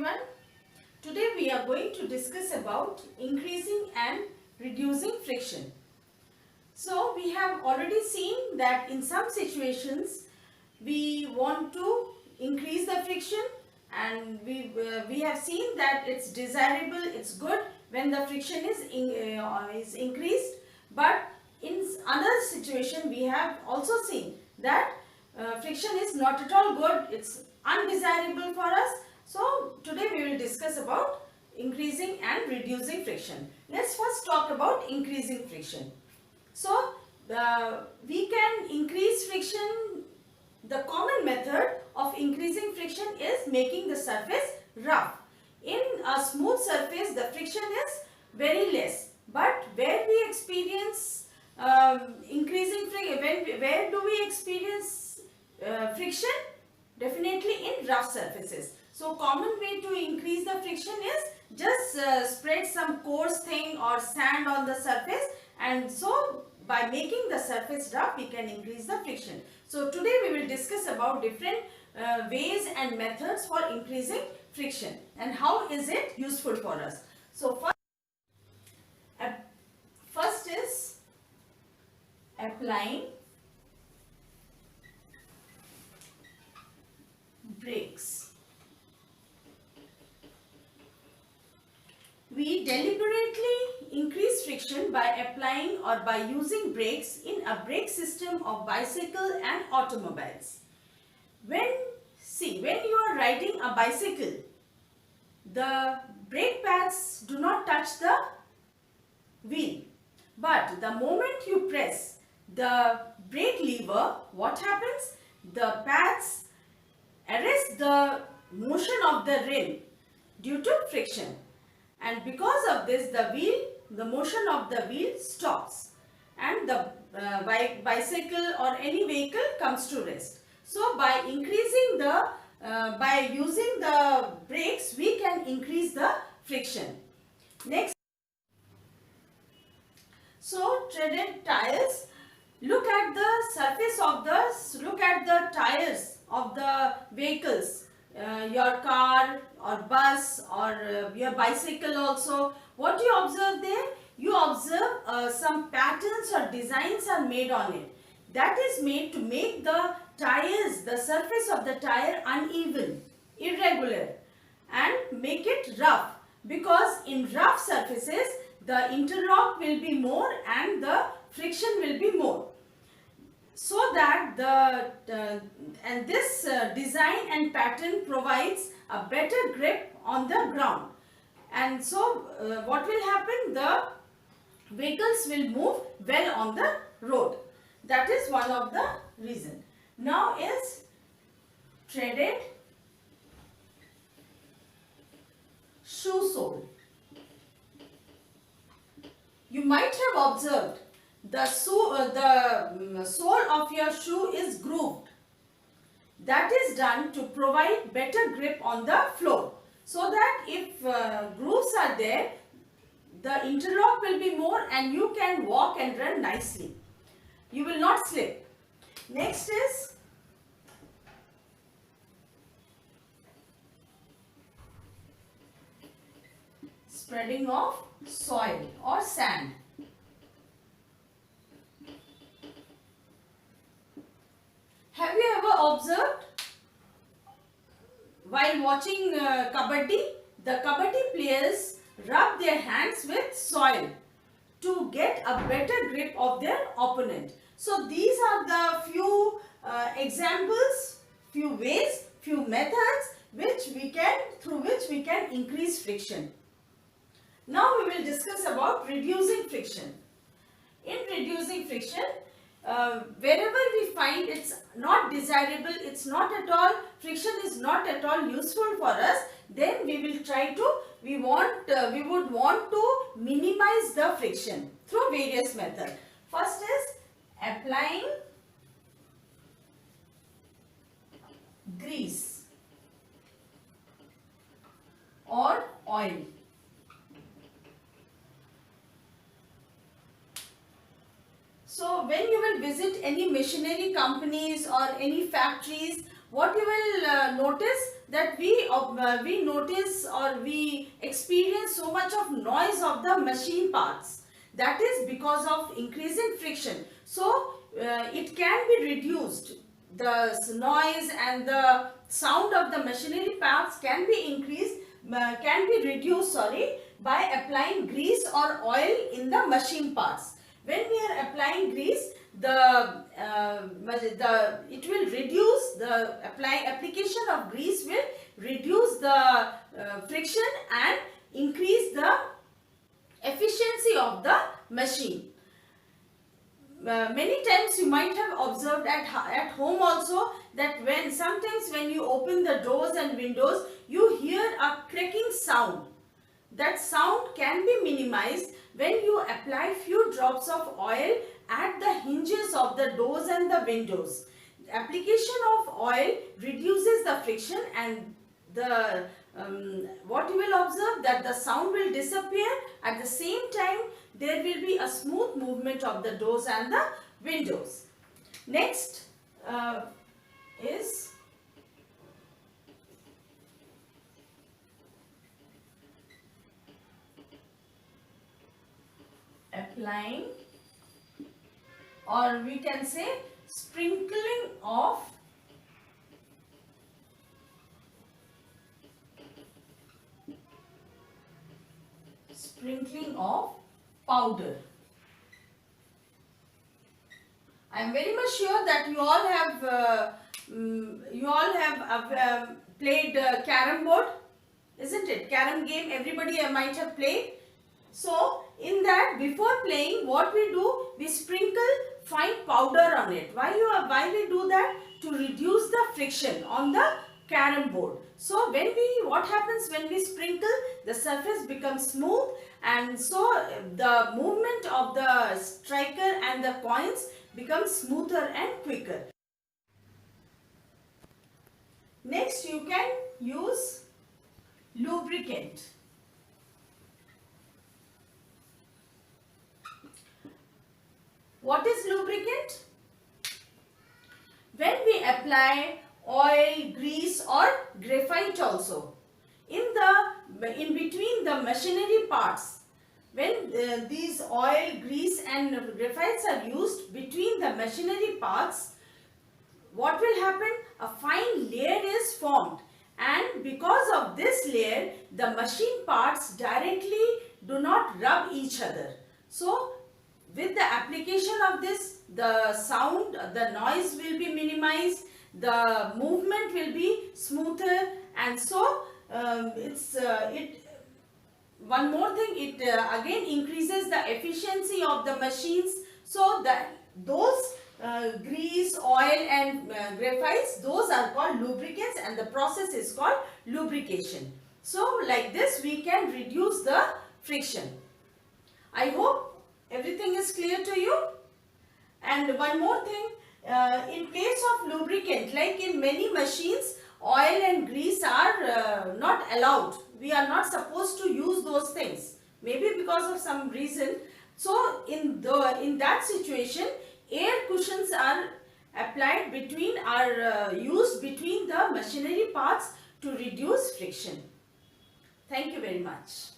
everyone. Today we are going to discuss about increasing and reducing friction. So we have already seen that in some situations we want to increase the friction, and we have seen that it's desirable, it's good when the friction is increased. But in another situation we have also seen that friction is not at all good, it's undesirable for us. So today we will discuss about increasing and reducing friction. Let's first talk about increasing friction. So we can increase friction. The common method of increasing friction is making the surface rough. In a smooth surface, the friction is very less. But where we experience increasing friction, where do we experience friction? Definitely in rough surfaces. So common way to increase the friction is just spread some coarse thing or sand on the surface, and so by making the surface rough we can increase the friction. So today we will discuss about different ways and methods for increasing friction and how is it useful for us. So first is applying brakes. We deliberately increase friction by applying or by using brakes in a brake system of bicycle and automobiles. When you are riding a bicycle, the brake pads do not touch the wheel. But the moment you press the brake lever, what happens? The pads arrest the motion of the rim due to friction, and because of this the motion of the wheel stops and the bicycle or any vehicle comes to rest. So by by using the brakes we can increase the friction. Next, so treaded tires. Look at the tires of the vehicles, your car or bus or your bicycle also. What do you observe there? You observe some patterns or designs are made on it. That is made to make the surface of the tire uneven, irregular, and make it rough, because in rough surfaces the interlock will be more and the friction will be more. So that this design and pattern provides a better grip on the ground, and so what will happen? The vehicles will move well on the road. That is one of the reason. Now is treaded shoe sole. You might have observed the sole of your shoe is grooved. That is done to provide better grip on the floor, so that if grooves are there, the interlock will be more and you can walk and run nicely. You will not slip. Next is spreading of soil or sand. Have you ever observed while watching kabaddi, the kabaddi players rub their hands with soil to get a better grip of their opponent. So these are the few examples, few ways, few methods through which we can increase friction. Now we will discuss about reducing friction. In reducing friction, wherever we find it's not desirable, it's not at all, friction is not at all useful for us, then we would want to minimize the friction through various methods. First is applying grease or oil. So when you will visit any machinery companies or any factories, what you will notice that we notice or we experience so much of noise of the machine parts. That is because of increase in friction. So it can be reduced. The noise and the sound of the machinery parts can be reduced, sorry, by applying grease or oil in the machine parts. When we are applying grease, it will reduce the application of grease will reduce the friction and increase the efficiency of the machine. Many times you might have observed at home also that sometimes when you open the doors and windows, you hear a cracking sound. That sound can be minimized when you apply few drops of oil at the hinges of the doors and the windows. Application of oil reduces the friction, and what you will observe that the sound will disappear. At the same time, there will be a smooth movement of the doors and the windows. Next is applying, or we can say sprinkling of powder. I am very much sure that you all have played carom board, isn't it? Carom game, everybody might have played. So in that, before playing, what we do, we sprinkle fine powder on it. Why we do that? To reduce the friction on the carom board. So what happens when we sprinkle, the surface becomes smooth, and so the movement of the striker and the coins becomes smoother and quicker. Next, you can use lubricant. What is lubricant? When we apply oil, grease or graphite also in between the machinery parts, when these oil, grease and graphites are used between the machinery parts, what will happen? A fine layer is formed, and because of this layer, the machine parts directly do not rub each other. So with the application of this, the sound, the noise will be minimized, the movement will be smoother, and so one more thing, it again increases the efficiency of the machines. So those grease, oil and graphites, those are called lubricants, and the process is called lubrication. So like this we can reduce the friction. I hope everything is clear to you. And one more thing, in case of lubricant, like in many machines, oil and grease are not allowed. We are not supposed to use those things, maybe because of some reason. So in that situation, air cushions are used between the machinery parts to reduce friction. Thank you very much.